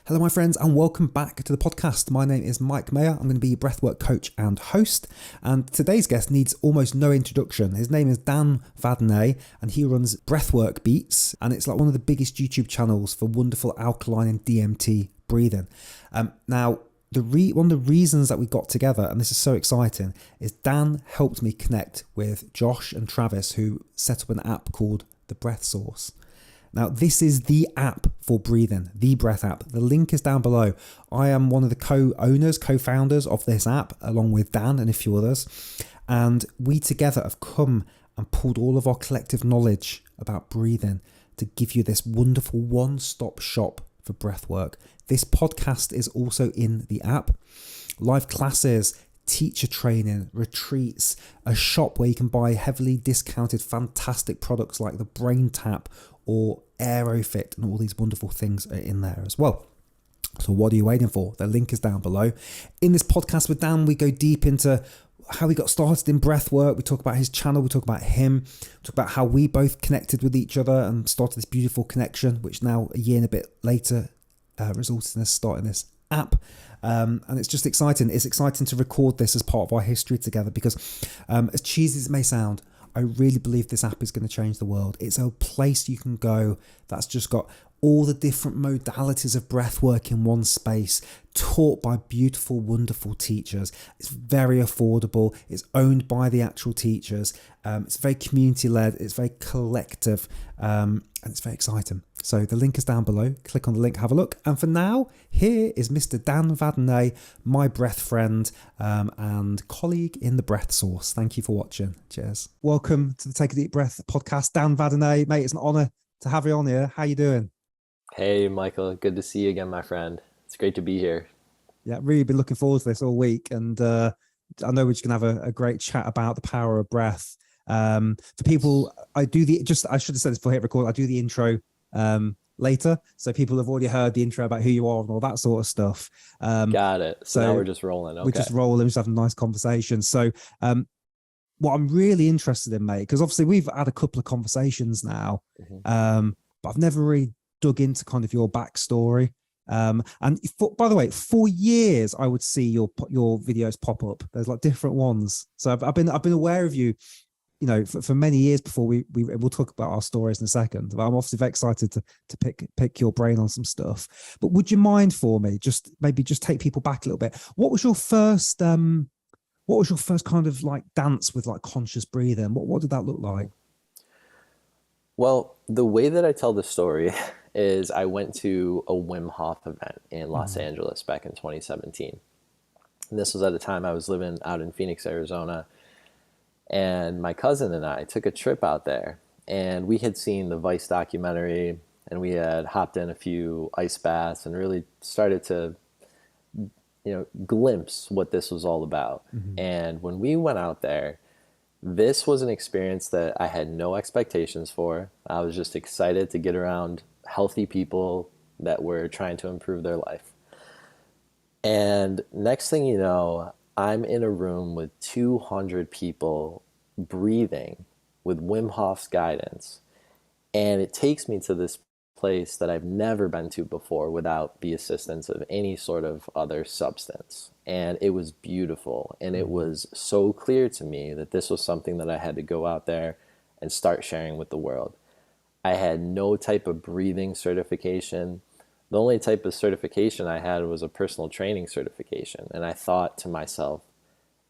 Hello, my friends, and welcome back to the podcast. My name is Maher. I'm going to be your breathwork coach and host. And today's guest needs almost no introduction. His name is Dan Vadnais, and he runs Breathwork Beats. And it's like one of the biggest YouTube channels for wonderful alkaline and DMT breathing. Now, one of the reasons that we got together, and this is so exciting, is Dan helped me connect with Josh and Travis, who set up an app called the Breath Source. Now, this is the app for breathing, the breath app. The link is down below. I am one of the co-founders of this app, along with Dan and a few others. And we together have come and pulled all of our collective knowledge about breathing to give you this wonderful one-stop shop for breath work. This podcast is also in the app. Live classes, teacher training, retreats, a shop where you can buy heavily discounted, fantastic products like the Brain Tap or Aerofit, and all these wonderful things are in there as well. So what are you waiting for? The link is down below. In this podcast with Dan, we go deep into how he got started in breath work. We talk about his channel, we talk about him, we talk about how we both connected with each other and started this beautiful connection, which now a year and a bit later resulted in us starting this app. And it's just exciting. It's exciting to record this as part of our history together because as cheesy as it may sound, I really believe this app is going to change the world. It's a place you can go that's just got all the different modalities of breath work in one space, taught by beautiful, wonderful teachers. It's very affordable. It's owned by the actual teachers. It's very community-led. It's very collective, and it's very exciting. So the link is down below. Click on the link, have a look. And for now, here is Mr. Dan Vadnais, my breath friend and colleague in the Breath Source. Thank you for watching. Cheers. Welcome to the Take a Deep Breath podcast. Dan Vadnais, mate, it's an honor to have you on here. How you doing? Hey, Michael. Good to see you again, my friend. It's great to be here. Yeah, really been looking forward to this all week. And I know we're just going to have a great chat about the power of breath. For people, I should have said this before I hit record, I do the intro later. So people have already heard the intro about who you are and all that sort of stuff. Got it. So now we're just rolling. Okay. We're just rolling, just having a nice conversation. So what I'm really interested in, mate, because obviously we've had a couple of conversations now, but I've never really dug into kind of your backstory. And by the way, for years I would see your videos pop up. There's like different ones. So I've been aware of you, you know, for many years before we'll talk about our stories in a second. But I'm obviously very excited to pick your brain on some stuff. But would you mind for me just take people back a little bit? What was your first kind of like dance with like conscious breathing? What did that look like? Well, the way that I tell the story is I went to a Wim Hof event in Los Angeles back in 2017. And this was at a time I was living out in Phoenix, Arizona. And my cousin and I took a trip out there, and we had seen the Vice documentary, and we had hopped in a few ice baths and really started to, glimpse what this was all about. And when we went out there, this was an experience that I had no expectations for. I was just excited to get around healthy people that were trying to improve their life. And next thing you know, I'm in a room with 200 people breathing with Wim Hof's guidance. And it takes me to this place that I've never been to before without the assistance of any sort of other substance. And it was beautiful. And it was so clear to me that this was something that I had to go out there and start sharing with the world. I had no type of breathing certification. The only type of certification I had was a personal training certification. And I thought to myself,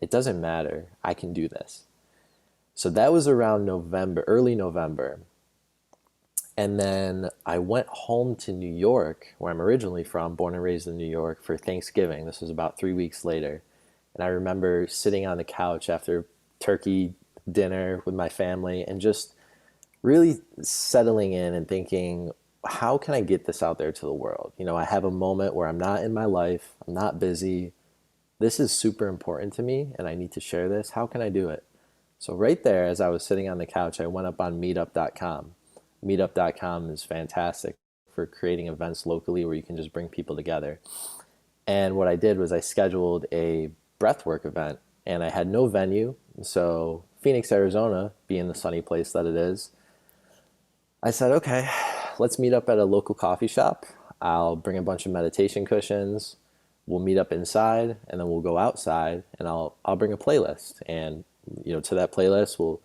it doesn't matter, I can do this. So that was around early November. And then I went home to New York, where I'm originally from, born and raised in New York, for Thanksgiving. This was about 3 weeks later. And I remember sitting on the couch after turkey dinner with my family and just really settling in and thinking, how can I get this out there to the world? I have a moment where I'm not in my life, I'm not busy. This is super important to me and I need to share this. How can I do it? So right there, as I was sitting on the couch, I went up on meetup.com. Meetup.com is fantastic for creating events locally where you can just bring people together. And what I did was I scheduled a breathwork event, and I had no venue. So Phoenix, Arizona, being the sunny place that it is, I said, okay, let's meet up at a local coffee shop. I'll bring a bunch of meditation cushions. We'll meet up inside, and then we'll go outside, and I'll bring a playlist, and to that playlist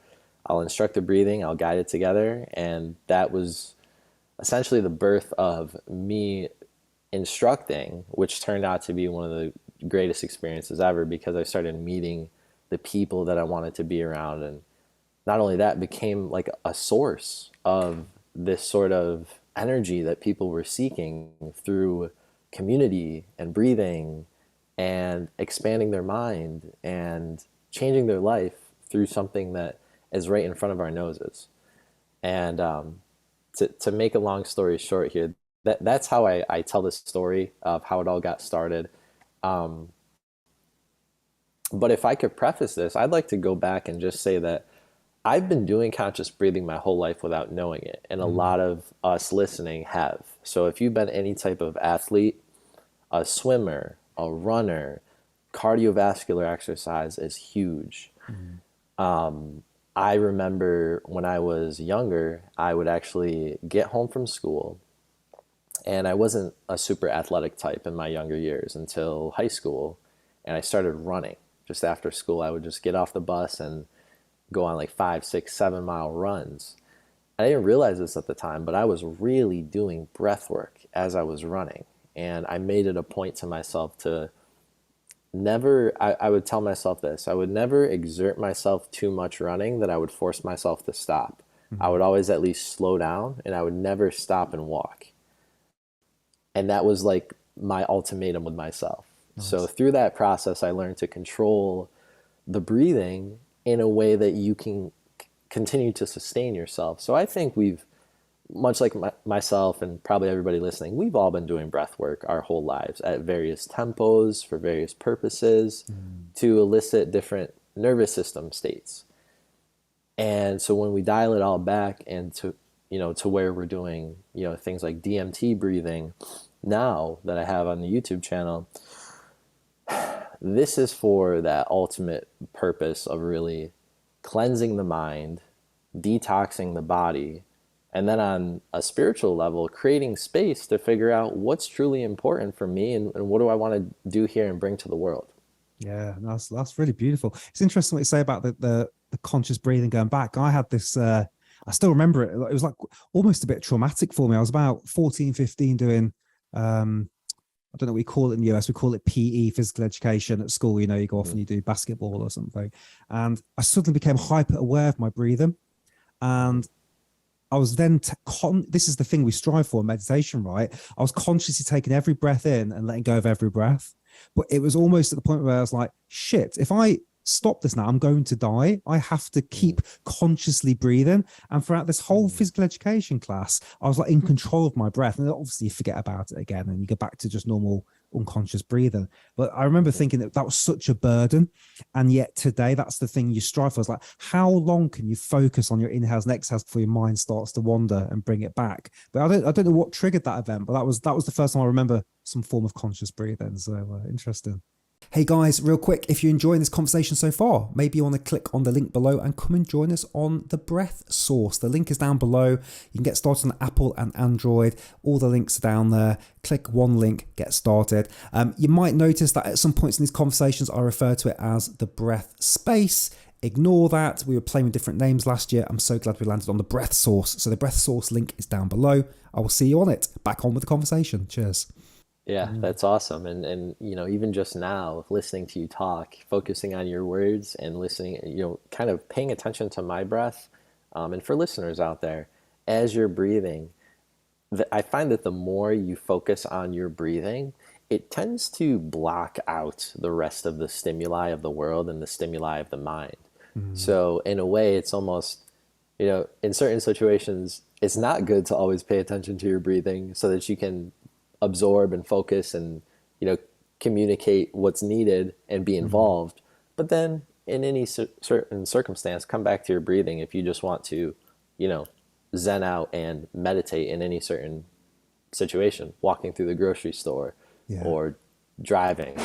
I'll instruct the breathing, I'll guide it together, and that was essentially the birth of me instructing, which turned out to be one of the greatest experiences ever, because I started meeting the people that I wanted to be around, and not only that, became like a source of this sort of energy that people were seeking through community and breathing and expanding their mind and changing their life through something that is right in front of our noses. And to make a long story short here, that's how I tell the story of how it all got started. But if I could preface this, I'd like to go back and just say that I've been doing conscious breathing my whole life without knowing it. And a lot of us listening have. So if you've been any type of athlete, a swimmer, a runner, cardiovascular exercise is huge. I remember when I was younger, I would actually get home from school, and I wasn't a super athletic type in my younger years until high school, and I started running. Just after school, I would just get off the bus and go on like 5, 6, 7 mile runs. I didn't realize this at the time, but I was really doing breath work as I was running. And I made it a point to myself to never, I would tell myself this, I would never exert myself too much running that I would force myself to stop. I would always at least slow down, and I would never stop and walk. And that was like my ultimatum with myself. Nice. So through that process, I learned to control the breathing in a way that you can continue to sustain yourself. So I think we've, much like myself and probably everybody listening, we've all been doing breath work our whole lives at various tempos for various purposes to elicit different nervous system states. And so when we dial it all back and to where we're doing, things like DMT breathing now that I have on the YouTube channel, this is for that ultimate purpose of really cleansing the mind, detoxing the body, and then on a spiritual level, creating space to figure out what's truly important for me and what do I want to do here and bring to the world. Yeah, that's really beautiful. It's interesting what you say about the conscious breathing going back. I had this, I still remember it. It was like almost a bit traumatic for me. I was about 14, 15 doing, I don't know what we call it in the US. We call it PE, physical education at school. You go off and you do basketball or something. And I suddenly became hyper aware of my breathing. And I was then, this is the thing we strive for in meditation, right? I was consciously taking every breath in and letting go of every breath. But it was almost at the point where I was like, shit, if I stop this now, I'm going to die. I have to keep consciously breathing. And throughout this whole physical education class, I was like in control of my breath. And obviously you forget about it again and you go back to just normal unconscious breathing. But I remember thinking that was such a burden. And yet today, that's the thing you strive for. It's like, how long can you focus on your inhales and exhales before your mind starts to wander and bring it back? But I don't know what triggered that event, but that was the first time I remember some form of conscious breathing. So interesting. Hey guys, real quick, if you're enjoying this conversation so far, maybe you want to click on the link below and come and join us on the Breath Source. The link is down below. You can get started on Apple and Android. All the links are down there. Click one link, get started. You might notice that at some points in these conversations, I refer to it as the breath space. Ignore that. We were playing with different names last year. I'm so glad we landed on the Breath Source. So the Breath Source link is down below. I will see you on it. Back on with the conversation. Cheers. Yeah, that's awesome. And even just now, listening to you talk, focusing on your words and listening, kind of paying attention to my breath. And for listeners out there, as you're breathing, I find that the more you focus on your breathing, it tends to block out the rest of the stimuli of the world and the stimuli of the mind. So in a way, it's almost, in certain situations, it's not good to always pay attention to your breathing so that you can absorb and focus and communicate what's needed and be involved. But then in any certain circumstance, come back to your breathing if you just want to zen out and meditate in any certain situation, walking through the grocery store or driving.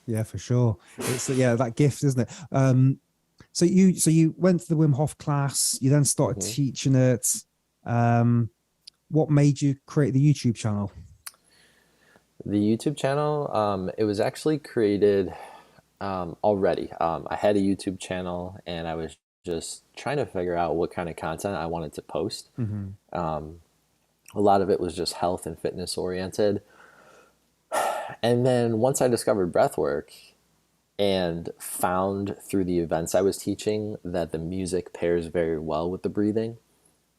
Yeah, for sure. It's that gift, isn't it? So you went to the Wim Hof class, you then started teaching it. what made you create the YouTube channel? The YouTube channel, it was actually created already. I had a YouTube channel and I was just trying to figure out what kind of content I wanted to post. Mm-hmm. A lot of it was just health and fitness oriented. And then once I discovered breathwork and found through the events I was teaching that the music pairs very well with the breathing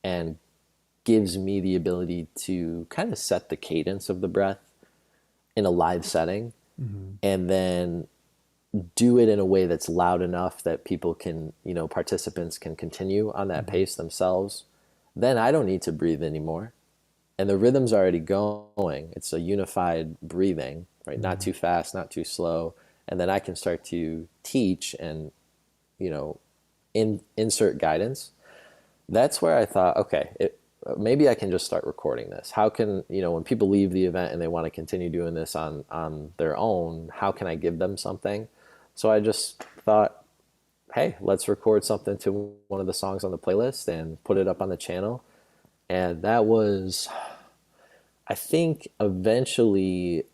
and gives me the ability to kind of set the cadence of the breath in a live setting, Mm-hmm. and then do it in a way that's loud enough that people can, participants can continue on that Mm-hmm. pace themselves, then I don't need to breathe anymore. And the rhythm's already going. It's a unified breathing, right? Not Mm-hmm. too fast, not too slow. And then I can start to teach and, you know, insert guidance. That's where I thought, okay, maybe I can just start recording this. How can, when people leave the event and they want to continue doing this on their own, how can I give them something? So I just thought, hey, let's record something to one of the songs on the playlist and put it up on the channel. And that was, I think, eventually,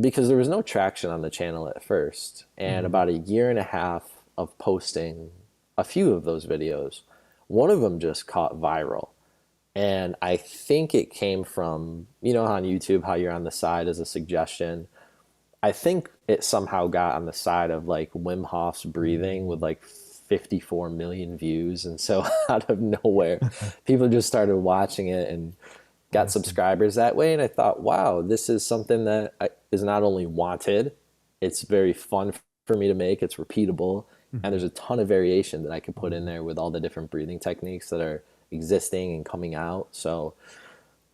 because there was no traction on the channel at first, and Mm-hmm. about a year and a half of posting a few of those videos, one of them just caught viral. And I think it came from, on YouTube, how you're on the side as a suggestion. I think it somehow got on the side of like Wim Hof's breathing with like 54 million views. And so out of nowhere, people just started watching it and got Awesome. subscribers that way. And I thought, wow, this is something that is not only wanted, it's very fun for me to make, it's repeatable, and Mm-hmm. there's a ton of variation that I could put in Mm-hmm. there with all the different breathing techniques that are existing and coming out. So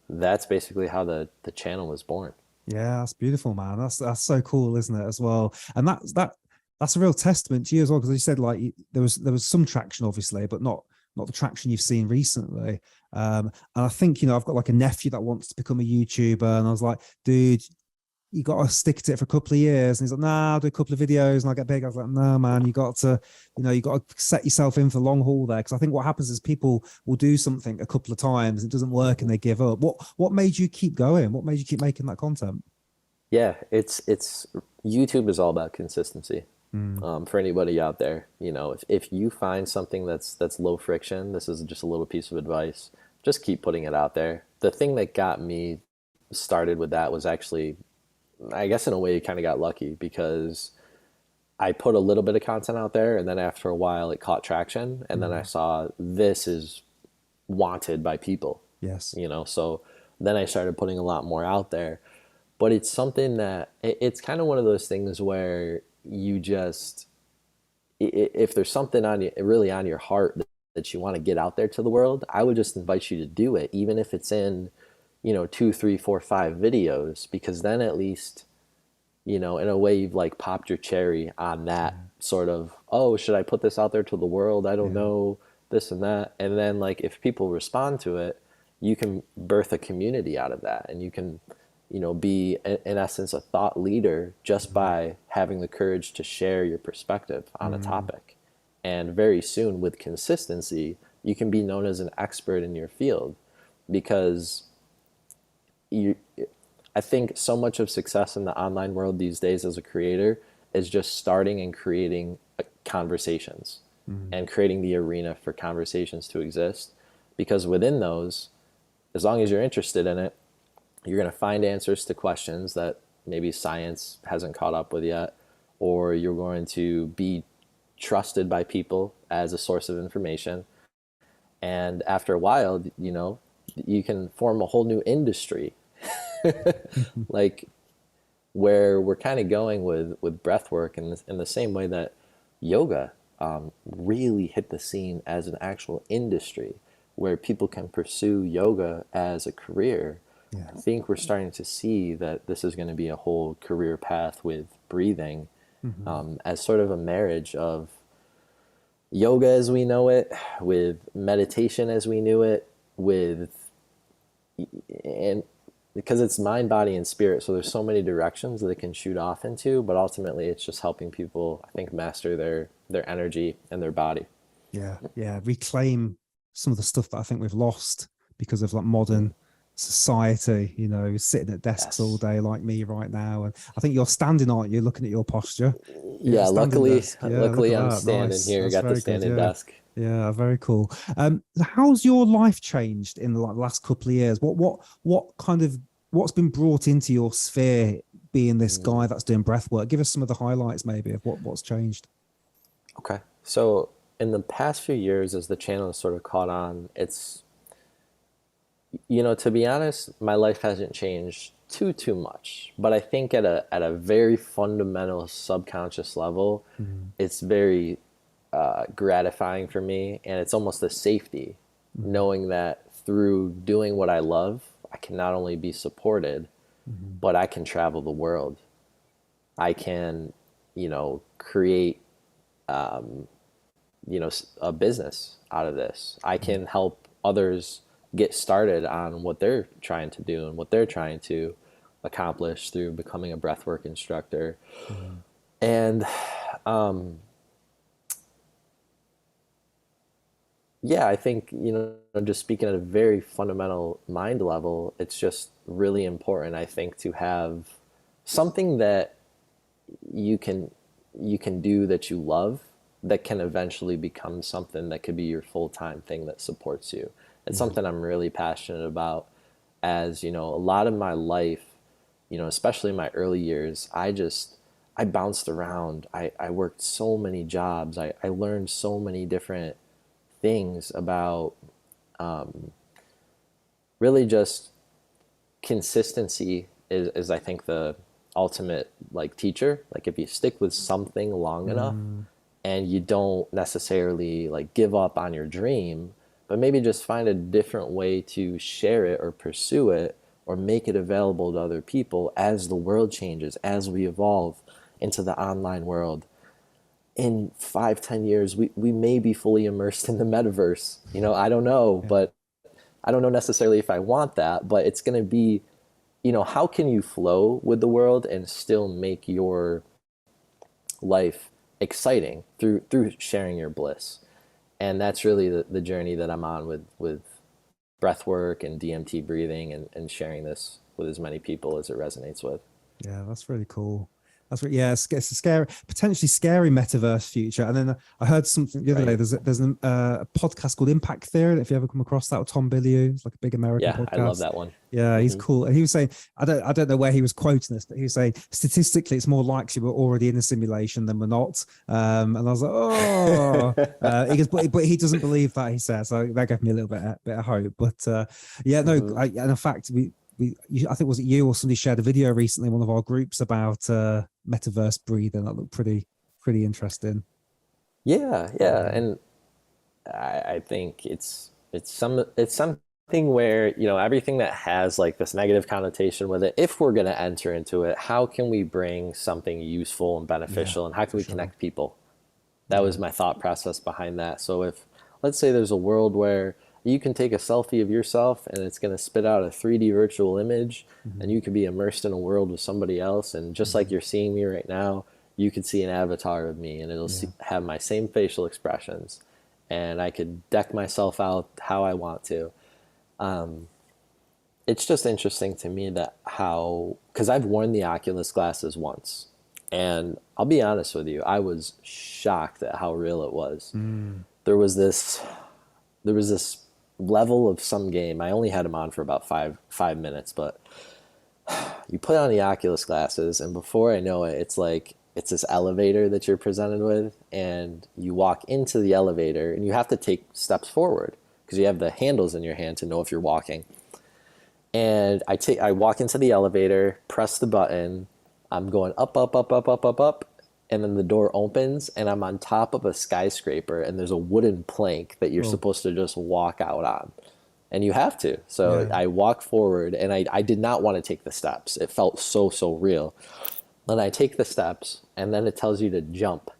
that's basically how the channel was born. Yeah, that's beautiful, man. That's so cool, isn't it, as well? And that's a real testament to you as well, because you said like there was some traction, obviously, but not the traction you've seen recently. And I think I've got like a nephew that wants to become a YouTuber, and I was like, dude, you got to stick to it for a couple of years. And he's like, nah, I'll do a couple of videos and I'll get big. I was like, no, man, you got to, you got to set yourself in for the long haul there. Cause I think what happens is people will do something a couple of times, it doesn't work and they give up. What made you keep going? What made you keep making that content? Yeah, it's YouTube is all about consistency. Mm, For anybody out there, if you find something that's low friction, this is just a little piece of advice. Just keep putting it out there. The thing that got me started with that was actually, I guess in a way, kind of got lucky because I put a little bit of content out there, and then after a while, it caught traction, and then I mm, saw this is wanted by people. yes. So then I started putting a lot more out there. But it's something that it's kind of one of those things where you just, if there's something on you really on your heart that you want to get out there to the world, I would just invite you to do it, even if it's in, two, three, four, five videos, because then at least, in a way you've like popped your cherry on that Yeah. sort of, oh, should I put this out there to the world? I don't Yeah. know, this and that. And then like if people respond to it, you can birth a community out of that, and you can, be in essence a thought leader just Mm, by having the courage to share your perspective on a mm, topic. And very soon, with consistency, you can be known as an expert in your field, because you I think so much of success in the online world these days as a creator is just starting and creating conversations mm. and creating the arena for conversations to exist, because within those, as long as you're interested in it, you're going to find answers to questions that maybe science hasn't caught up with yet, or you're going to be trusted by people as a source of information. And after a while, you can form a whole new industry. Like where we're kind of going with breath work in the same way that yoga really hit the scene as an actual industry where people can pursue yoga as a career. Yeah. I think we're starting to see that this is going to be a whole career path with breathing, Hmm. as sort of a marriage of yoga as we know it, with meditation as we knew it, with, and because it's mind, body, and spirit, so there's so many directions that it can shoot off into, but ultimately it's just helping people, I think, master their energy and their body. Yeah. Yeah. Reclaim some of the stuff that I think we've lost because of like modern society, you know, sitting at desks all Yes. day like me right now. And I think you're standing, aren't you? Looking at your posture. Yeah, Yeah, standing luckily, desk. Yeah, look luckily at I'm that. standing Nice. here. I That's got the very good. standing Yeah. desk. Yeah, very cool. How's your life changed in the like, last couple of years? What kind of what's been brought into your sphere being this guy Mm, that's doing breath work? Give us some of the highlights maybe of what's changed. okay. So in the past few years, as the channel has sort of caught on, it's, to be honest, my life hasn't changed too much. But I think at a very fundamental subconscious level, Mm, it's very gratifying for me, and it's almost a safety, mm, knowing that through doing what I love, I can not only be supported, mm, but I can travel the world. I can, create, a business out of this. I mm, can help others get started on what they're trying to do and what they're trying to accomplish through becoming a breathwork instructor. mm, And um, yeah, I think, just speaking at a very fundamental mind level, it's just really important, I think, to have something that you can you can do that you love that can eventually become something that could be your full-time thing that supports you. It's mm, something I'm really passionate about. As a lot of my life, especially in my early years, I bounced around. I worked so many jobs. I learned so many different things about really just consistency is I think the ultimate like teacher. Like if you stick with something long enough mm. and you don't necessarily like give up on your dream, but maybe just find a different way to share it or pursue it or make it available to other people as the world changes, as we evolve into the online world. In 5, 10 years, we may be fully immersed in the metaverse. I don't know, Yeah. but I don't know necessarily if I want that, but it's going to be, how can you flow with the world and still make your life exciting through sharing your bliss? And that's really the journey that I'm on with breath work and DMT breathing and sharing this with as many people as it resonates with. Yeah, that's really cool. Yeah, it's a scary, potentially scary metaverse future. And then I heard something the other day. Right. There's a podcast called Impact Theory. If you ever come across that, with Tom Bilyeu, it's like a big American Yeah, I love podcast. that one. Yeah, he's Hmm. cool. And he was saying, I don't know where he was quoting this, but he was saying statistically, it's more likely we're already in a simulation than we're not. And I was like, oh, he goes, but he doesn't believe that. He says, so that gave me a little bit of hope. But yeah, no, Hmm. and in fact, I think was it you or somebody shared a video recently in one of our groups about metaverse breathing that looked pretty interesting. Yeah, yeah, and I think it's something where everything that has like this negative connotation with it. If we're going to enter into it, how can we bring something useful and Yeah, beneficial, and how can for we sure. connect people? That was Yeah. my thought process behind that. So if let's say there's a world where you can take a selfie of yourself and it's going to spit out a 3D virtual image, and Hmm. you could be immersed in a world with somebody else, and just like Hmm. you're seeing me right now, you could see an avatar of me, and Yeah. have my same facial expressions, and I could deck myself out how I want to. It's just interesting to me that how, because I've worn the Oculus glasses once, and I'll be honest with you, I was shocked at how real it was. Mm. There was this there was this level of some game. I only had them on for about five minutes, but you put on the Oculus glasses, and before I know it, it's this elevator that you're presented with, and you walk into the elevator, and you have to take steps forward because you have the handles in your hand to know if you're walking. And I walk into the elevator, press the button, I'm going up, up, up, up, up, up, up, and then the door opens, and I'm on top of a skyscraper, and there's a wooden plank that you're Well, supposed to just walk out on. And you have to. So yeah. I walk forward, and I did not want to take the steps. It felt so real. Then I take the steps, and then it tells you to jump.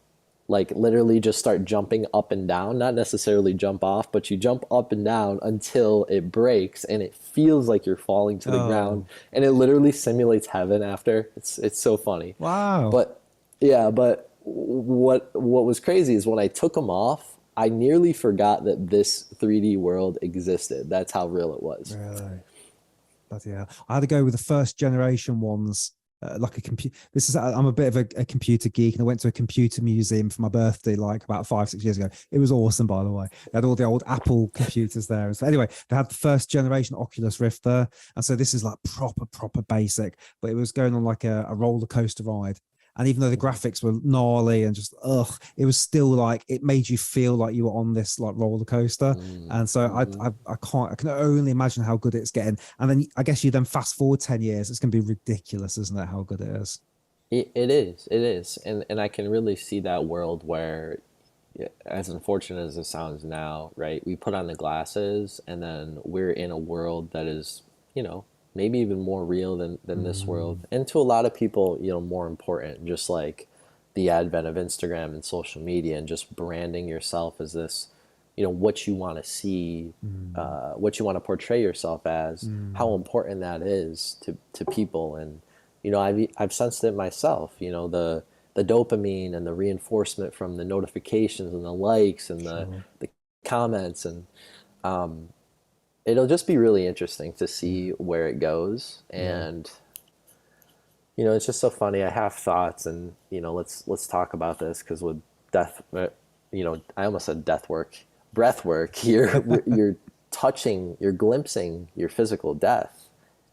Like literally just start jumping up and down, not necessarily jump off, but you jump up and down until it breaks and it feels like you're falling to the ground, Oh, and it literally simulates heaven after. It's so funny. wow. But yeah, but what was crazy is when I took them off, I nearly forgot that this 3D world existed. That's how real it was. Really? But yeah, I had to go with the first generation ones. Like a computer. I'm a bit of a computer geek, and I went to a computer museum for my birthday, like about 5, 6 years ago. It was awesome, by the way. They had all the old Apple computers there. So anyway, they had the first generation Oculus Rift there, and so this is like proper basic, but it was going on like a roller coaster ride. And even though the graphics were gnarly and just it was still like it made you feel like you were on this like roller coaster. And so I can only imagine how good it's getting. And then I guess you then fast forward 10 years, it's going to be ridiculous, isn't it? How good it is. It is, and I can really see that world where, yeah, as unfortunate as it sounds now, right? We put on the glasses, and then we're in a world that is, maybe even more real than this world, and to a lot of people, more important. Just like the advent of Instagram and social media, and just branding yourself as this, what you want to see, what you want to portray yourself as, how important that is to people. And I've sensed it myself. The dopamine and the reinforcement from the notifications and the likes and the comments, and it'll just be really interesting to see where it goes. And it's just so funny. I have thoughts, and let's talk about this, because with death, I almost said death work, breath work. You're touching, you're glimpsing your physical death.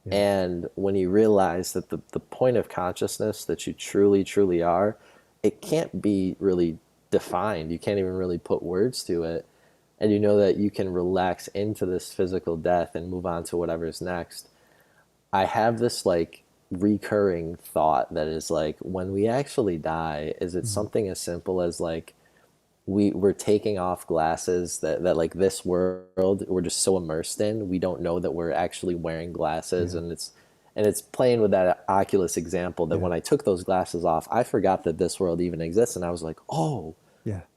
And when you realize that the point of consciousness that you truly are, it can't be really defined. You can't even really put words to it. And you know that you can relax into this physical death and move on to whatever's next. I have this like recurring thought that is like, when we actually die, is it something as simple as like we're taking off glasses that like this world we're just so immersed in, we don't know that we're actually wearing glasses. And it's playing with that Oculus example, that when I took those glasses off, I forgot that this world even exists, and I was like, oh,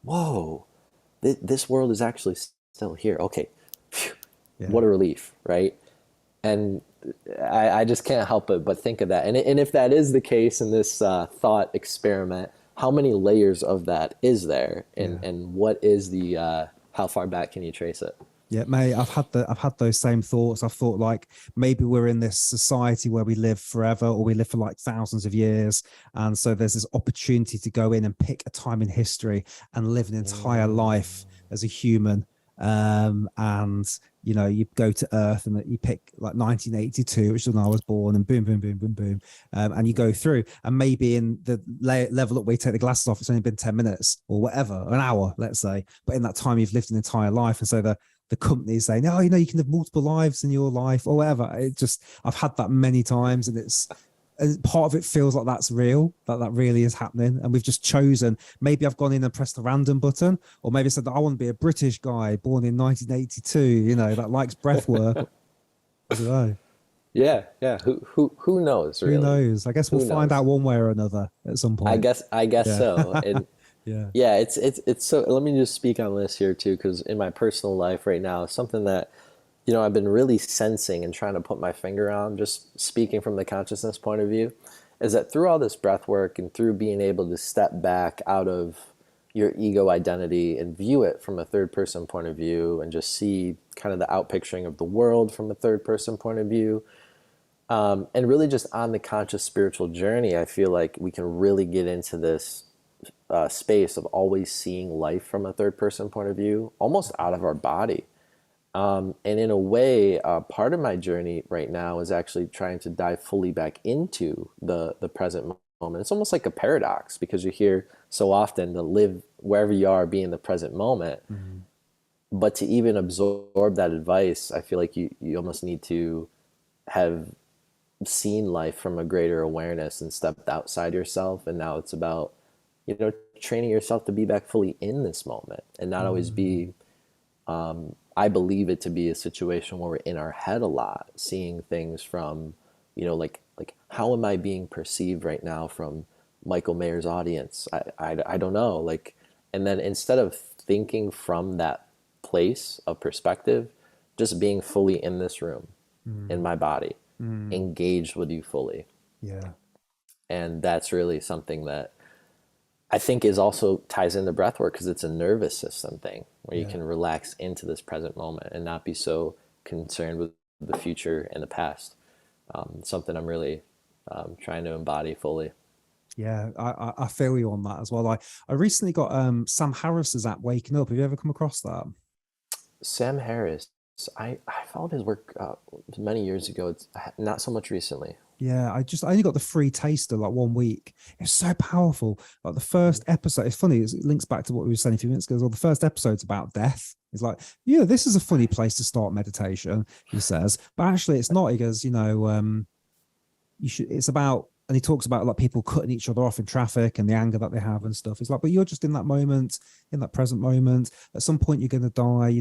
whoa, this world is actually still here. Okay. Phew. What a relief, right? And I just can't help but think of that. And if that is the case in this thought experiment, how many layers of that is there, and what is the how far back can you trace it? Yeah, mate, I've had those same thoughts. I've thought like maybe we're in this society where we live forever, or we live for like thousands of years, and so there's this opportunity to go in and pick a time in history and live an entire life as a human. And you go to Earth and you pick like 1982, which is when I was born, and boom, and you go through, and maybe in the level that we take the glasses off, it's only been 10 minutes or whatever, an hour, let's say, but in that time you've lived an entire life. And so the company is saying, oh, you can have multiple lives in your life or whatever. I've had that many times, and part of it feels like that's real, that really is happening. And we've just chosen, maybe I've gone in and pressed the random button, or maybe said that I want to be a British guy born in 1982, that likes breath work. I don't know. Yeah. Who knows, really? Who knows? I guess we'll find out one way or another at some point. I guess so. And it's so, let me just speak on this here too, because in my personal life right now, something that I've been really sensing and trying to put my finger on, just speaking from the consciousness point of view, is that through all this breath work and through being able to step back out of your ego identity and view it from a third person point of view, and just see kind of the outpicturing of the world from a third person point of view, and really just on the conscious spiritual journey, I feel like we can really get into this space of always seeing life from a third person point of view, almost out of our body. And in a way, part of my journey right now is actually trying to dive fully back into the present moment. It's almost like a paradox, because you hear so often to live wherever you are, be in the present moment. But to even absorb that advice, I feel like you almost need to have seen life from a greater awareness and stepped outside yourself. And now it's about, training yourself to be back fully in this moment, and not always be, I believe it to be a situation where we're in our head a lot, seeing things from, like how am I being perceived right now from Michael Mayer's audience? I don't know. Like, and then instead of thinking from that place of perspective, just being fully in this room, in my body, engaged with you fully. Yeah. And that's really something that I think is also ties into breath work because it's a nervous system thing where you Yeah. can relax into this present moment and not be so concerned with the future and the past. Something I'm really trying to embody fully. Yeah, I feel you on that as well. I recently got Sam Harris's app Waking Up. Have you ever come across that? Sam Harris, I followed his work many years ago. It's not so much recently. Yeah, I only got the free taster like 1 week. It's so powerful. Like the first episode, it's funny, it links back to what we were saying a few minutes ago. Well, the first episode's about death. It's like, yeah, this is a funny place to start meditation, he says. But actually it's not. He goes, you should, it's about, and he talks about like people cutting each other off in traffic and the anger that they have and stuff. It's like, but you're just in that moment, in that present moment. At some point you're going to die,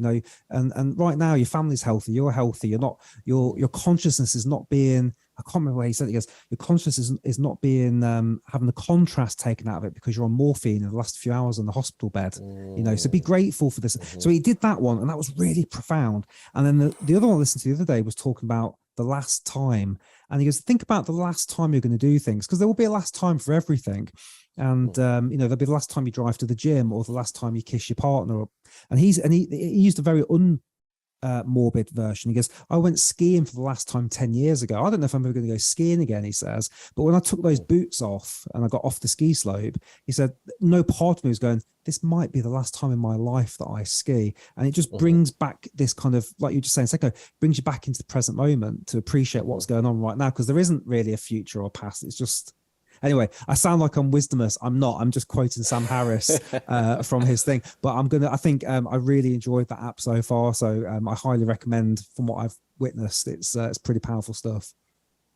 and right now your family's healthy, you're healthy, you're not, your consciousness is not being, I can't remember where he said it. He goes, your consciousness is not being having the contrast taken out of it because you're on morphine in the last few hours on the hospital bed. So be grateful for this. So he did that one, and that was really profound. And then the other one I listened to the other day was talking about the last time. And he goes, think about the last time you're going to do things, because there will be a last time for everything. And there'll be the last time you drive to the gym or the last time you kiss your partner. And he used a very morbid version. He goes, I went skiing for the last time 10 years ago. I don't know if I'm ever going to go skiing again, he says. But when I took those boots off and I got off the ski slope, he said, no part of me was going, this might be the last time in my life that I ski. And it just brings back this kind of, like you were just saying a second ago, brings you back into the present moment to appreciate what's going on right now, because there isn't really a future or past. It's just, anyway, I sound like I'm wisdomous. I'm not. I'm just quoting Sam Harris from his thing. But I think I really enjoyed that app so far. So I highly recommend, from what I've witnessed, it's pretty powerful stuff.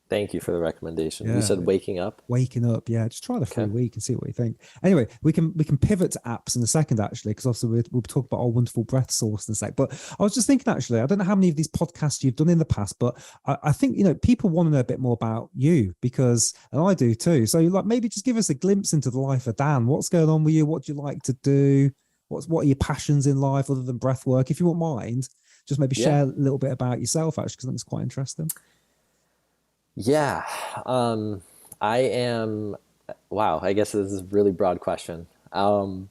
Thank you for the recommendation. You Yeah. said waking up. Waking up, yeah. Just try the free week and see what you think. Anyway, we can pivot to apps in a second, actually, because obviously we'll talk about our wonderful breath source in a sec. But I was just thinking, actually, I don't know how many of these podcasts you've done in the past, but I think people want to know a bit more about you, because, and I do too. So like maybe just give us a glimpse into the life of Dan. What's going on with you? What do you like to do? What are your passions in life other than breath work? If you won't mind, just maybe share a little bit about yourself, actually, because I think it's quite interesting. Yeah. I am, wow, I guess this is a really broad question. Right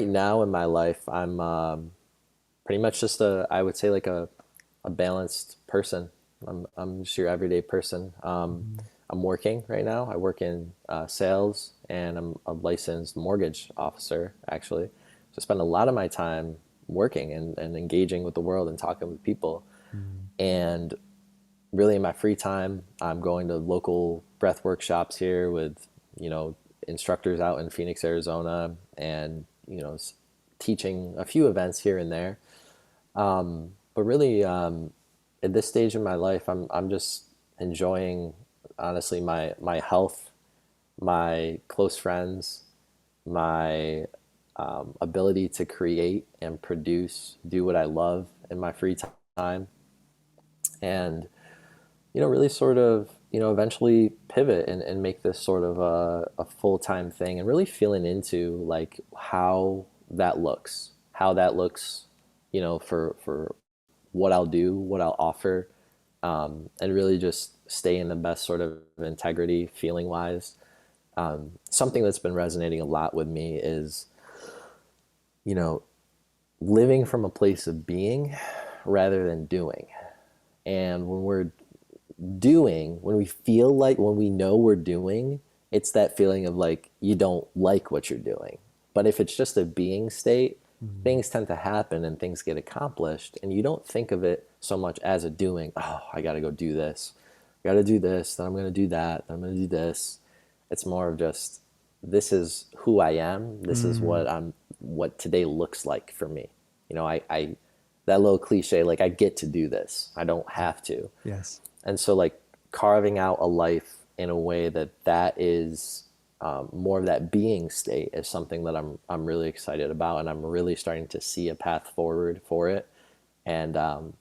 now in my life, I'm pretty much just I would say like a balanced person. I'm just your everyday person. I'm working right now. I work in sales, and I'm a licensed mortgage officer, actually. So I spend a lot of my time working and engaging with the world and talking with people. And really in my free time, I'm going to local breath workshops here with, instructors out in Phoenix, Arizona, and, teaching a few events here and there. But really, at this stage in my life, I'm just enjoying, honestly, my health, my close friends, my ability to create and produce, do what I love in my free time, and really sort of, eventually pivot and make this sort of a full-time thing, and really feeling into like how that looks, for what I'll do, what I'll offer, and really just stay in the best sort of integrity feeling wise. Something that's been resonating a lot with me is, living from a place of being rather than doing. And when we know we're doing, it's that feeling of like you don't like what you're doing. But if it's just a being state, things tend to happen and things get accomplished, and you don't think of it so much as a doing. Oh, I got to go do this. I got to do this, then I'm going to do that, then I'm going to do this. It's more of just, this is who I am. This is what today looks like for me. I that little cliche, like I get to do this. I don't have to. Yes. And so like carving out a life in a way that is more of that being state is something that I'm really excited about, and I'm really starting to see a path forward for it. And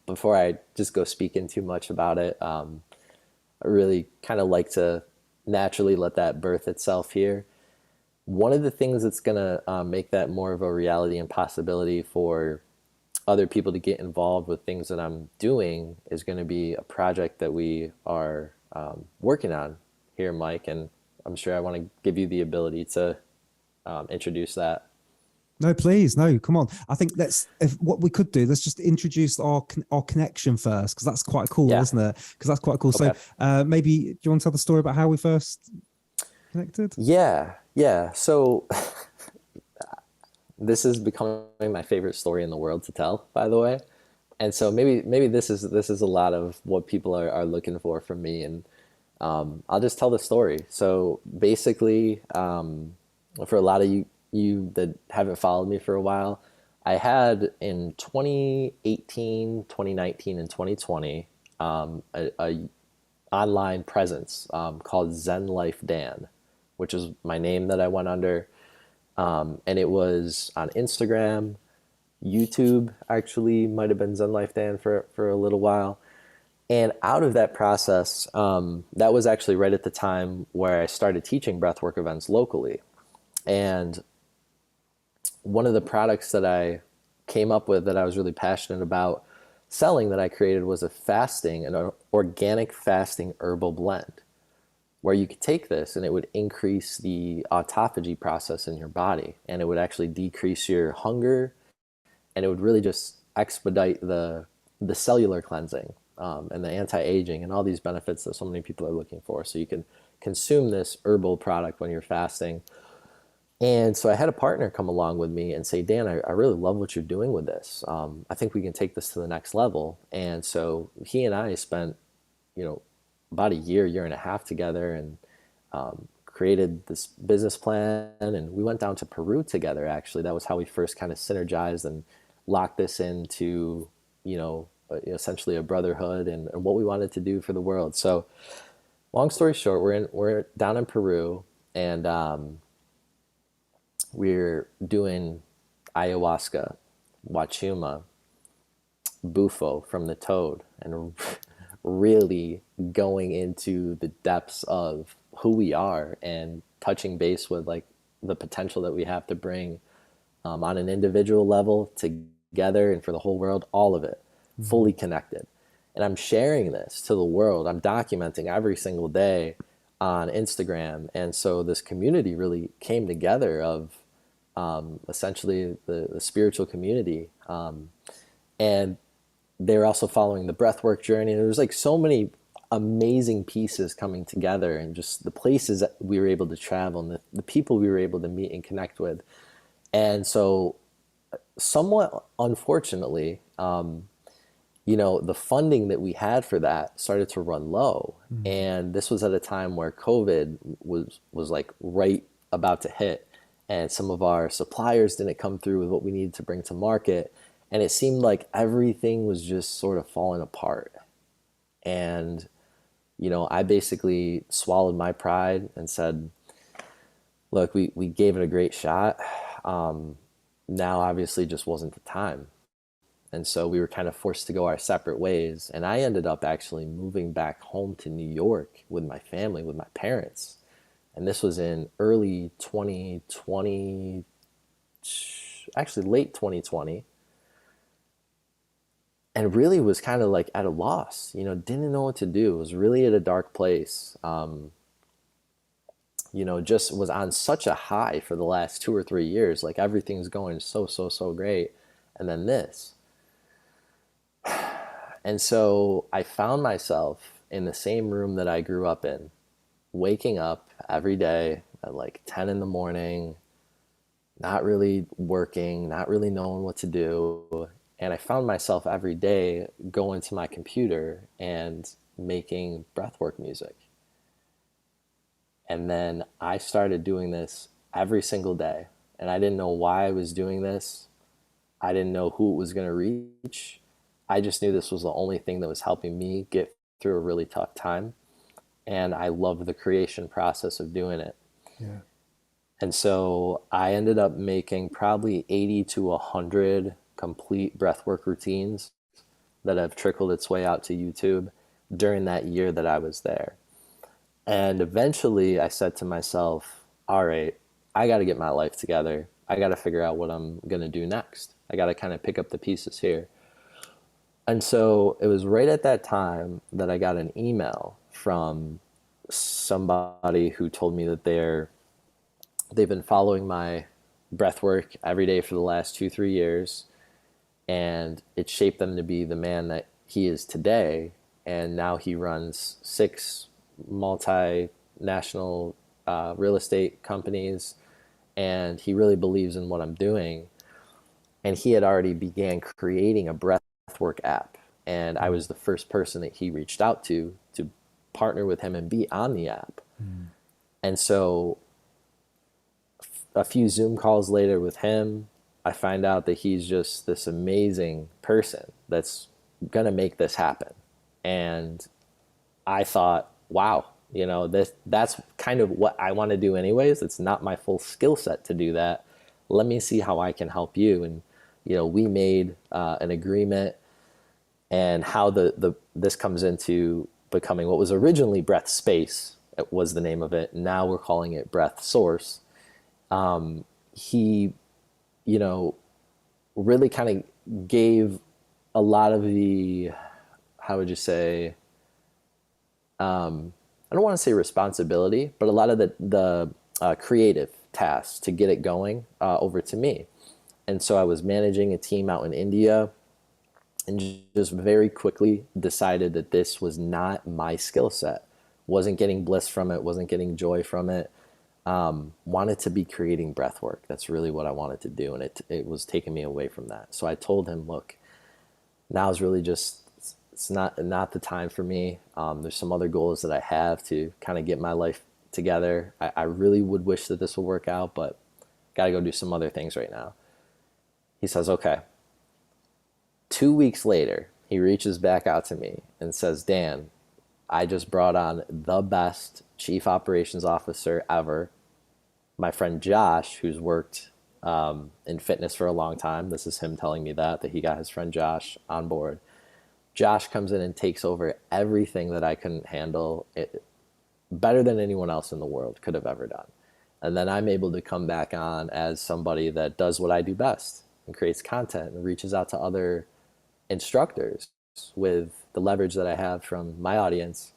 before I just go speaking too much about it, I really kind of like to naturally let that birth itself here. One of the things that's going to make that more of a reality and possibility for other people to get involved with things that I'm doing is going to be a project that we are working on here, Mike, and I'm sure I want to give you the ability to introduce that. No, please, no, come on. I think if what we could do, let's just introduce our connection first, because that's quite cool, Yeah. isn't it? Because that's quite cool. So Okay. maybe do you want to tell the story about how we first connected? Yeah. Yeah. So this is becoming my favorite story in the world to tell, by the way. And so maybe this is a lot of what people are looking for from me, and I'll just tell the story. So basically, for a lot of you that haven't followed me for a while, I had in 2018, 2019, and 2020 a online presence called Zen Life Dan, which is my name that I went under, and it was on Instagram. YouTube actually might have been Zen Life Dan for a little while. And out of that process, that was actually right at the time where I started teaching breathwork events locally. And one of the products that I came up with that I was really passionate about selling that I created was an organic fasting herbal blend, where you could take this and it would increase the autophagy process in your body, and it would actually decrease your hunger, and it would really just expedite the cellular cleansing, and the anti-aging and all these benefits that so many people are looking for. So you can consume this herbal product when you're fasting. And so I had a partner come along with me and say, Dan, I really love what you're doing with this. I think we can take this to the next level. And so he and I spent, about a year and a half together, and created this business plan. And we went down to Peru together, actually. That was how we first kind of synergized and locked this into, essentially a brotherhood and what we wanted to do for the world. So long story short, we're down in Peru, and we're doing ayahuasca, wachuma, bufo from the toad, and really going into the depths of who we are and touching base with like the potential that we have to bring, on an individual level, together, and for the whole world, all of it, fully connected. And I'm sharing this to the world. I'm documenting every single day on Instagram. And so this community really came together of essentially the spiritual community. And they were also following the breathwork journey. And there was like so many amazing pieces coming together, and just the places that we were able to travel, and the people we were able to meet and connect with. And so somewhat unfortunately, the funding that we had for that started to run low. And this was at a time where COVID was like right about to hit, and some of our suppliers didn't come through with what we needed to bring to market. And it seemed like everything was just sort of falling apart. And, I basically swallowed my pride and said, look, we gave it a great shot. Now obviously just wasn't the time. And so we were kind of forced to go our separate ways. And I ended up actually moving back home to New York with my family, with my parents. And this was in early 2020, actually late 2020. And really was kind of like at a loss, didn't know what to do. Was really at a dark place. Just was on such a high for the last 2 or 3 years. Like everything's going so great. And then this. And so I found myself in the same room that I grew up in, waking up every day at like 10 in the morning, not really working, not really knowing what to do. And I found myself every day going to my computer and making breathwork music. And then I started doing this every single day. And I didn't know why I was doing this. I didn't know who it was going to reach. I just knew this was the only thing that was helping me get through a really tough time. And I loved the creation process of doing it. Yeah. And so I ended up making probably 80 to 100 complete breathwork routines that have trickled its way out to YouTube during that year that I was there. And eventually I said to myself, all right, I got to get my life together. I got to figure out what I'm going to do next. I got to kind of pick up the pieces here. And so it was right at that time that I got an email from somebody who told me that they've been following my breath work every day for the last 2-3 years, and it shaped them to be the man that he is today. And now he runs 6 multinational real estate companies, and he really believes in what I'm doing. And he had already began creating a breathwork app, and I was the first person that he reached out to partner with him and be on the app. And so a few Zoom calls later with him, I find out that he's just this amazing person that's gonna make this happen. And I thought, wow, that's kind of what I want to do anyways. It's not my full skill set to do that. Let me see how I can help you. And we made an agreement, and how this comes into becoming what was originally Breath Space. It was the name of it. Now we're calling it Breath Source. He, really kind of gave a lot of the, how would you say, I don't want to say responsibility, but a lot of the creative tasks to get it going over to me. And so I was managing a team out in India, and just very quickly decided that this was not my skill set. Wasn't getting bliss from it, wasn't getting joy from it. Wanted to be creating breath work. That's really what I wanted to do, and it was taking me away from that. So I told him, look, now is really just, it's not the time for me. There's some other goals that I have to kind of get my life together. I really would wish that this would work out, but got to go do some other things right now. He says, okay. 2 weeks later, he reaches back out to me and says, Dan, I just brought on the best chief operations officer ever. My friend Josh, who's worked in fitness for a long time. This is him telling me that he got his friend Josh on board. Josh comes in and takes over everything that I couldn't handle, better than anyone else in the world could have ever done. And then I'm able to come back on as somebody that does what I do best and creates content and reaches out to other instructors with the leverage that I have from my audience,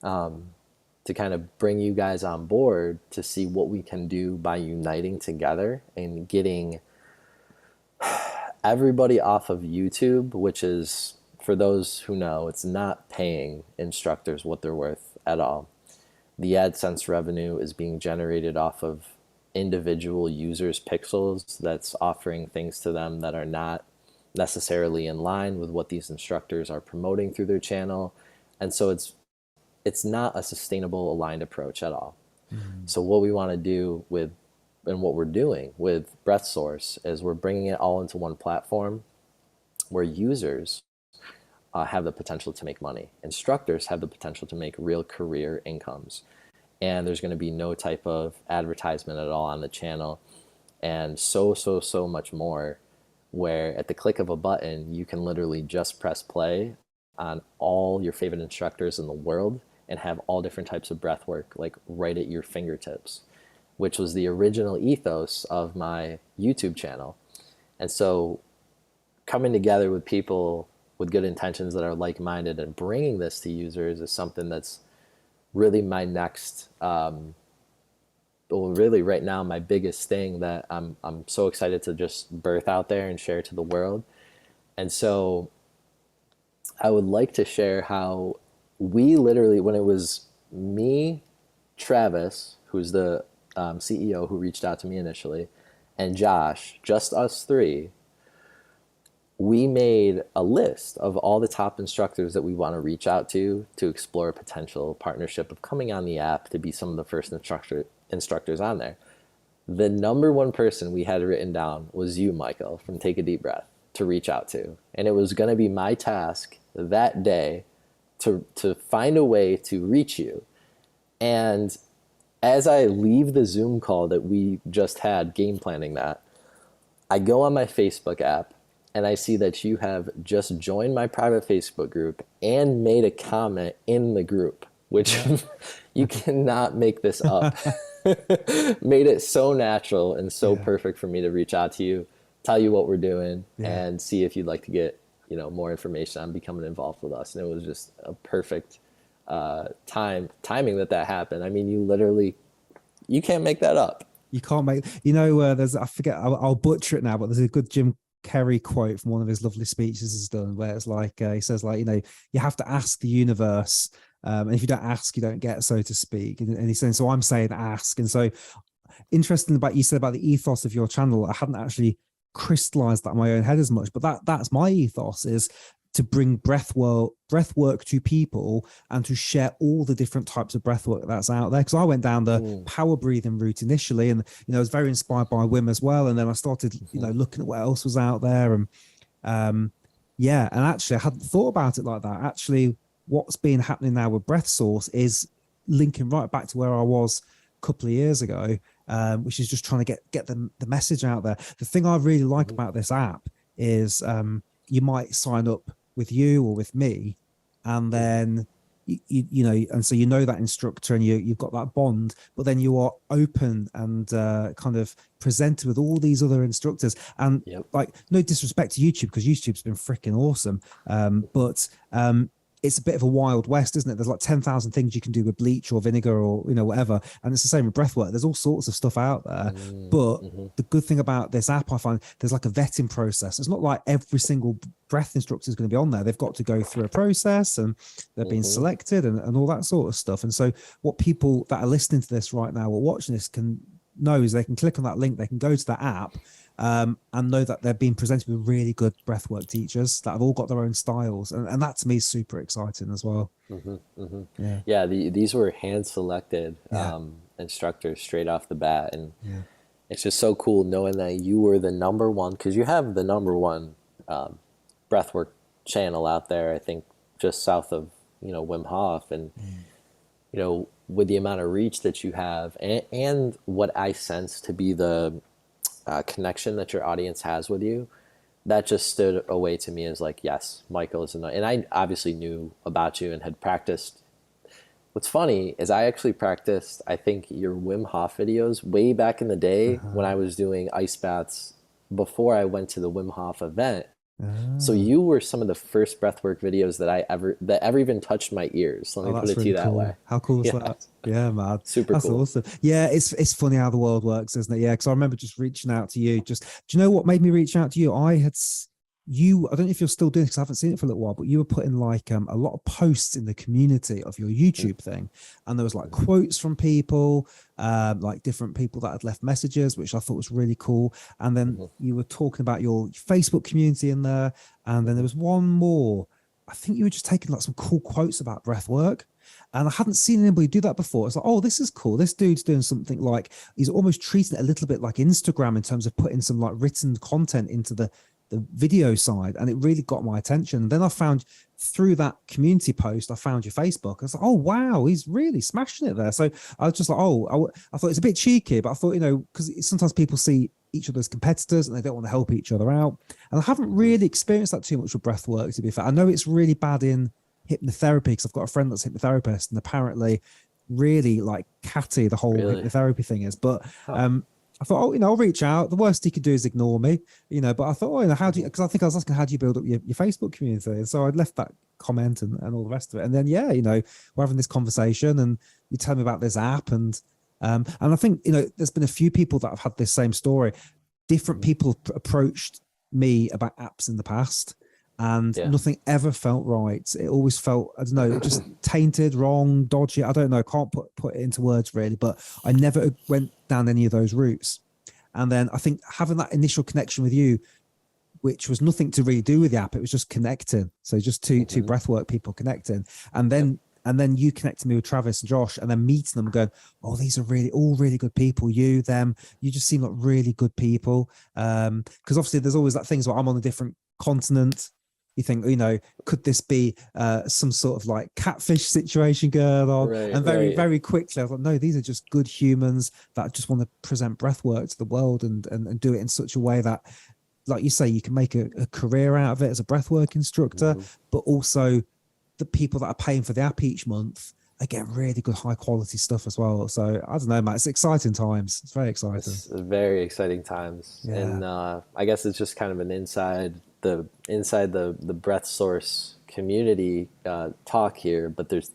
to kind of bring you guys on board to see what we can do by uniting together and getting everybody off of YouTube, which is, for those who know, it's not paying instructors what they're worth at all. The AdSense revenue is being generated off of individual users' pixels that's offering things to them that are not necessarily in line with what these instructors are promoting through their channel. And so it's not a sustainable, aligned approach at all. So what we want to do with, and what we're doing with Breath Source, is we're bringing it all into one platform where users have the potential to make money. Instructors have the potential to make real career incomes. And there's going to be no type of advertisement at all on the channel, and so much more, where at the click of a button, you can literally just press play on all your favorite instructors in the world and have all different types of breath work, like right at your fingertips, which was the original ethos of my YouTube channel. And so coming together with people with good intentions that are like-minded and bringing this to users is something that's really my next, really right now, my biggest thing that I'm so excited to just birth out there and share to the world. And so I would like to share how we literally, when it was me, Travis, who's the CEO who reached out to me initially, and Josh, just us three, we made a list of all the top instructors that we want to reach out to explore a potential partnership of coming on the app to be some of the first instructors on there. The number one person we had written down was you, Michael, from Take a Deep Breath, to reach out to. And it was going to be my task that day to find a way to reach you. And as I leave the Zoom call that we just had, game planning that, I go on my Facebook app and I see that you have just joined my private Facebook group and made a comment in the group, which you cannot make this up. Made it so natural and so perfect for me to reach out to you, tell you what we're doing, and see if you'd like to get more information on becoming involved with us. And it was just a perfect timing that happened. I mean, you can't make that up. You can't make, there's, I forget, I'll butcher it now, but there's a good Jim Carrey quote from one of his lovely speeches he's done where it's like, he says like, you have to ask the universe. And if you don't ask, you don't get, so to speak. And he's saying, so I'm saying ask. And so interesting about you said about the ethos of your channel. I hadn't actually crystallized that in my own head as much, but that's my ethos, is to bring breath work to people and to share all the different types of breath work that's out there. Because I went down the power breathing route initially, and I was very inspired by Wim as well. And then I started, looking at what else was out there, and and actually I hadn't thought about it like that. Actually, what's been happening now with Breath Source is linking right back to where I was a couple of years ago, which is just trying to get the message out there. The thing I really like about this app is you might sign up with you or with me, and then and so that instructor, and you've got that bond, but then you are open and kind of presented with all these other instructors. And like, no disrespect to YouTube, because YouTube's been freaking awesome, but it's a bit of a wild west, isn't it? There's like 10,000 things you can do with bleach or vinegar or whatever, and it's the same with breathwork. There's all sorts of stuff out there, but the good thing about this app, I find, there's like a vetting process. It's not like every single breath instructor is going to be on there. They've got to go through a process, and they're being selected and all that sort of stuff. And so what people that are listening to this right now or watching this can know is they can click on that link, they can go to that app, and know that they're being presented with really good breathwork teachers that have all got their own styles, and that to me is super exciting as well. These were hand selected instructors straight off the bat, and it's just so cool knowing that you were the number one, because you have the number one breathwork channel out there, I think just south of Wim Hof, and with the amount of reach that you have, and what I sense to be the connection that your audience has with you, that just stood away to me as like, yes, Michael is enough. And I obviously knew about you and had practiced. What's funny is I actually practiced, I think, your Wim Hof videos way back in the day when I was doing ice baths before I went to the Wim Hof event. So you were some of the first breathwork videos that ever even touched my ears. Let me put it to you that way. How cool is that? Yeah, man. Super That's cool. Awesome. Yeah, it's funny how the world works, isn't it? Yeah, because I remember just reaching out to you. Do you know what made me reach out to you? I don't know if you're still doing it because I haven't seen it for a little while, but you were putting like a lot of posts in the community of your YouTube thing, and there was like quotes from people, like different people that had left messages, which I thought was really cool. And then you were talking about your Facebook community in there, and then there was one more. I think you were just taking like some cool quotes about breath work. And I hadn't seen anybody do that before. It's like, oh, this is cool. This dude's doing something like, he's almost treating it a little bit like Instagram in terms of putting some like written content into the video side, and it really got my attention. And then I found through that community post, I found your Facebook. I was like, oh wow, he's really smashing it there. So I was just like, I thought it's a bit cheeky, but I thought, because sometimes people see each other's competitors and they don't want to help each other out. And I haven't really experienced that too much with breath work, to be fair. I know it's really bad in hypnotherapy, because I've got a friend that's a hypnotherapist, and apparently really like catty the whole hypnotherapy thing is. But I thought, I'll reach out. The worst he could do is ignore me, but I thought, how do you, because I think I was asking, how do you build up your Facebook community? And so I left that comment and all the rest of it. And then, we're having this conversation, and you tell me about this app. And I think, there's been a few people that have had this same story. Different people approached me about apps in the past, and nothing ever felt right. It always felt, I don't know, just tainted, wrong, dodgy. I don't know. I can't put it into words really, but I never went down any of those routes. And then I think having that initial connection with you, which was nothing to really do with the app, it was just connecting. So just two breathwork people connecting, and then you connected me with Travis and Josh, and then meeting them, going, oh, these are all really good people. You just seem like really good people. Because obviously there's always that things where I'm on a different continent. You think, could this be some sort of like catfish situation going on? Right, and very quickly I was like, no, these are just good humans that just want to present breathwork to the world and do it in such a way that, like you say, you can make a career out of it as a breathwork instructor, but also the people that are paying for the app each month are getting really good high quality stuff as well. So I don't know, Matt, it's exciting times. It's very exciting. It's very exciting times. Yeah. And I guess it's just kind of an inside the breath source community talk here, but there's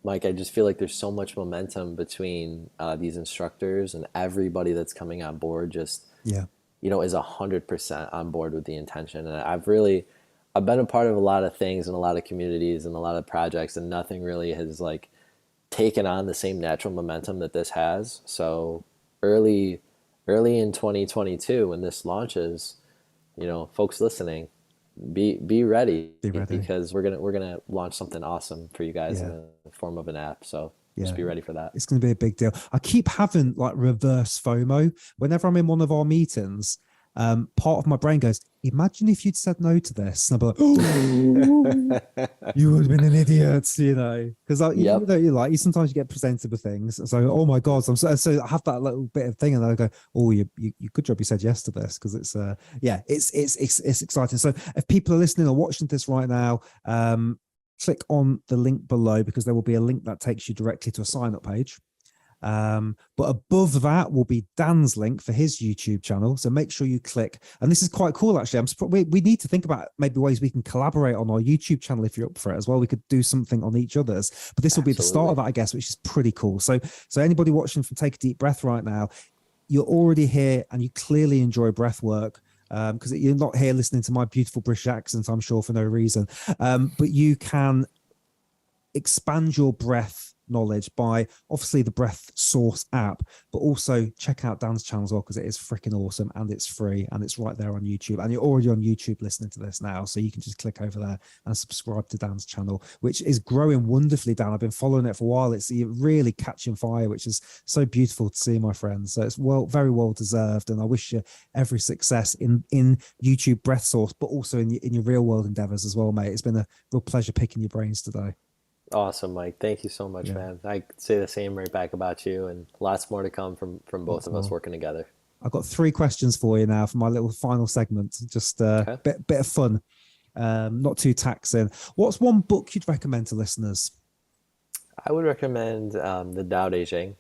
Mike, I just feel like there's so much momentum between these instructors, and everybody that's coming on board just, Yeah. is 100% on board with the intention. And I've been a part of a lot of things and a lot of communities and a lot of projects, and nothing really has like taken on the same natural momentum that this has. So early, early in 2022, when this launches, folks listening, be ready, Be ready. because we're gonna launch something awesome for you guys in Yeah. the form of an app. So just Yeah. be ready for that. It's going to be a big deal. I keep having like reverse FOMO whenever I'm in one of our meetings. Part of my brain goes, imagine if you'd said no to this. And I'd be like, oh, you would have been an idiot, because Yep. you like, you sometimes you get presented with things. So, oh my God, so I have that little bit of thing, and I go, oh, you good job you said yes to this, because it's yeah, it's exciting. So if people are listening or watching this right now, click on the link below, because there will be a link that takes you directly to a sign up page. But above that will be Dan's link for his YouTube channel. So make sure you click. And this is quite cool, actually. We need to think about maybe ways we can collaborate on our YouTube channel if you're up for it as well. We could do something on each other's. But this will be the start of that, I guess, which is pretty cool. So anybody watching from Take a Deep Breath right now, you're already here and you clearly enjoy breath work. Because you're not here listening to my beautiful British accent, I'm sure, for no reason. But you can expand your breath knowledge by obviously the Breath Source app, but also check out Dan's channel as well, because it is freaking awesome and it's free and it's right there on YouTube. And you're already on YouTube listening to this now, so you can just click over there and subscribe to Dan's channel, which is growing wonderfully, Dan. I've been following it for a while. It's really catching fire, which is so beautiful to see, my friends. So it's very well deserved, and I wish you every success in YouTube Breath Source, but also in your real world endeavors as well, mate. It's been a real pleasure picking your brains today. Awesome, Mike. Thank you so much, man. I say the same right back about you, and lots more to come from both of us working together. I've got 3 questions for you now for my little final segment. Just a bit of fun, not too taxing. What's one book you'd recommend to listeners? I would recommend the Tao Te Ching,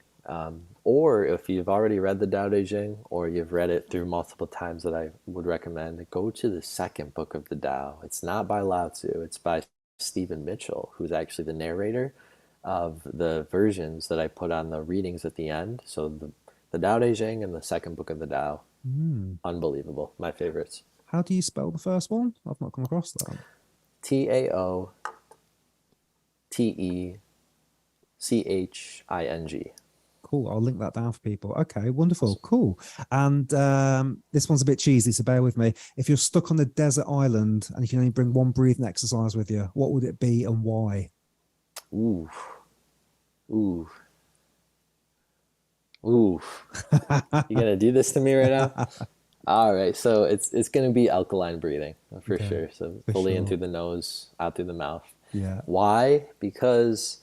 or if you've already read the Tao Te Ching or you've read it through multiple times, that I would recommend go to the second book of the Tao. It's not by Lao Tzu. It's by Stephen Mitchell, who's actually the narrator of the versions that I put on the readings at the end. So the Tao Te Ching and the second book of the Tao, unbelievable, my favorites. How do you spell the first one? I've not come across that. TaoTeching. Cool. I'll link that down for people. Okay, wonderful. Cool. And this one's a bit cheesy, so bear with me. If you're stuck on a desert island and you can only bring one breathing exercise with you, what would it be and why? Ooh. You gonna do this to me right now? All right, so it's gonna be alkaline breathing for sure. So fully in through the nose, out through the mouth. Yeah. Why? Because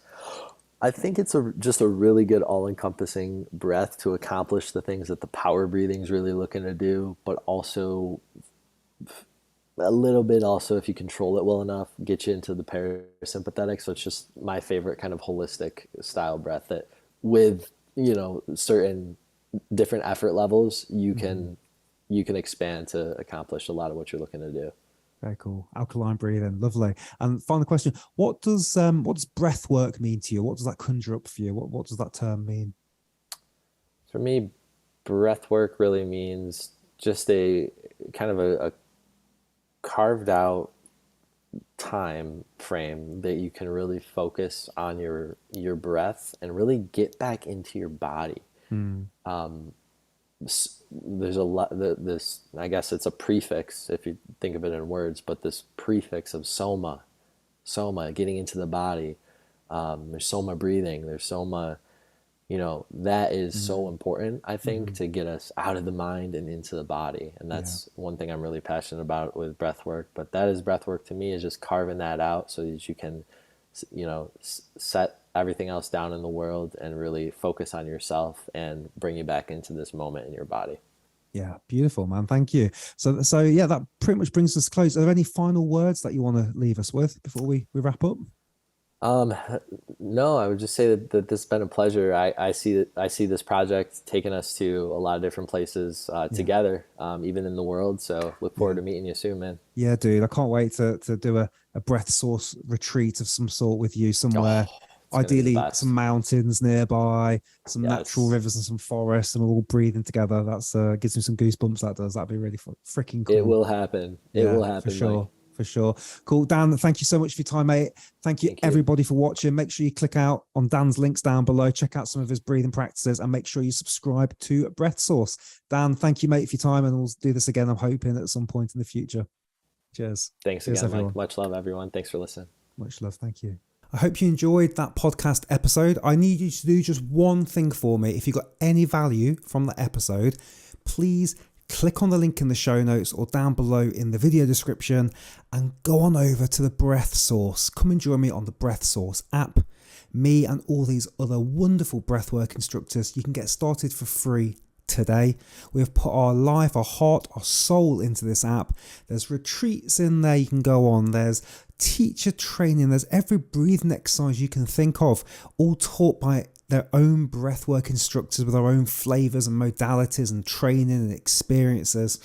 I think it's just a really good all-encompassing breath to accomplish the things that the power breathing is really looking to do, but also a little bit also, if you control it well enough, get you into the parasympathetic. So it's just my favorite kind of holistic style breath that with, certain different effort levels, you can expand to accomplish a lot of what you're looking to do. Very cool. Alkaline breathing. Lovely. And final question. What does breath work mean to you? What does that conjure up for you? What does that term mean? For me, breath work really means just a kind of a carved out time frame that you can really focus on your breath and really get back into your body. There's a lot, this, I guess it's a prefix if you think of it in words, but this prefix of soma, getting into the body. There's soma breathing, there's soma, that is so important, I think, to get us out of the mind and into the body. And that's one thing I'm really passionate about with breath work. But that is breath work to me, is just carving that out so that you can, set everything else down in the world and really focus on yourself and bring you back into this moment in your body. Yeah, beautiful, man. Thank you. So yeah, that pretty much brings us close. Are there any final words that you want to leave us with before we wrap up? No, I would just say that this has been a pleasure. I see this project taking us to a lot of different places together, even in the world. So look forward to meeting you soon, man. Yeah, dude. I can't wait to do a breath source retreat of some sort with you somewhere. gonna be the ideally best. some mountains nearby, some natural Yes. rivers and some forests, and we're all breathing together. That's gives me some goosebumps. That does. That'd be really freaking It cool. will happen. It Yeah, will for happen, Mike. sure. For sure. Cool. Dan, thank you so much for your time, mate. Thank you, Thank you. everybody, for watching. Make sure you click out on Dan's links down below. Check out some of his breathing practices and make sure you subscribe to Breath Source. Dan, thank you, mate, for your time. And we'll do this again, I'm hoping, at some point in the future. Cheers. Thanks Cheers, again, everyone. Mike. Much love, everyone. Thanks for listening. Much love. Thank you. I hope you enjoyed that podcast episode. I need you to do just one thing for me. If you got any value from the episode, please click on the link in the show notes or down below in the video description and go on over to the Breath Source. Come and join me on the Breath Source app. Me and all these other wonderful breathwork instructors. You can get started for free today. We have put our life, our heart, our soul into this app. There's retreats in there you can go on. There's teacher training. There's every breathing exercise you can think of, all taught by their own breathwork instructors with their own flavors and modalities and training and experiences.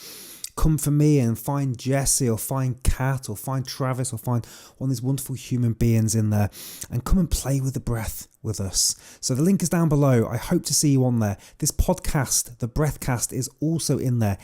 Come for me and find Jesse or find Kat or find Travis or find one of these wonderful human beings in there and come and play with the breath with us. So the link is down below. I hope to see you on there. This podcast, the Breathcast, is also in there.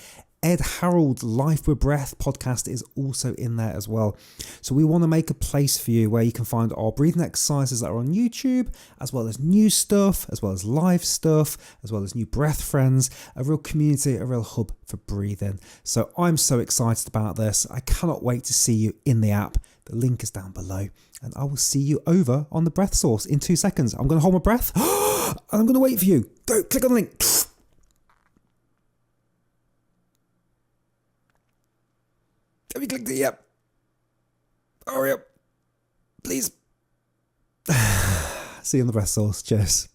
Ed Harold's Life with Breath podcast is also in there as well. So we want to make a place for you where you can find our breathing exercises that are on YouTube, as well as new stuff, as well as live stuff, as well as new breath friends, a real community, a real hub for breathing. So I'm so excited about this. I cannot wait to see you in the app. The link is down below. And I will see you over on the Breath Source in 2 seconds. I'm going to hold my breath and I'm going to wait for you. Go, click on the link. Have you clicked it yet? Hurry up. Please. See you on the Breath Source. Cheers.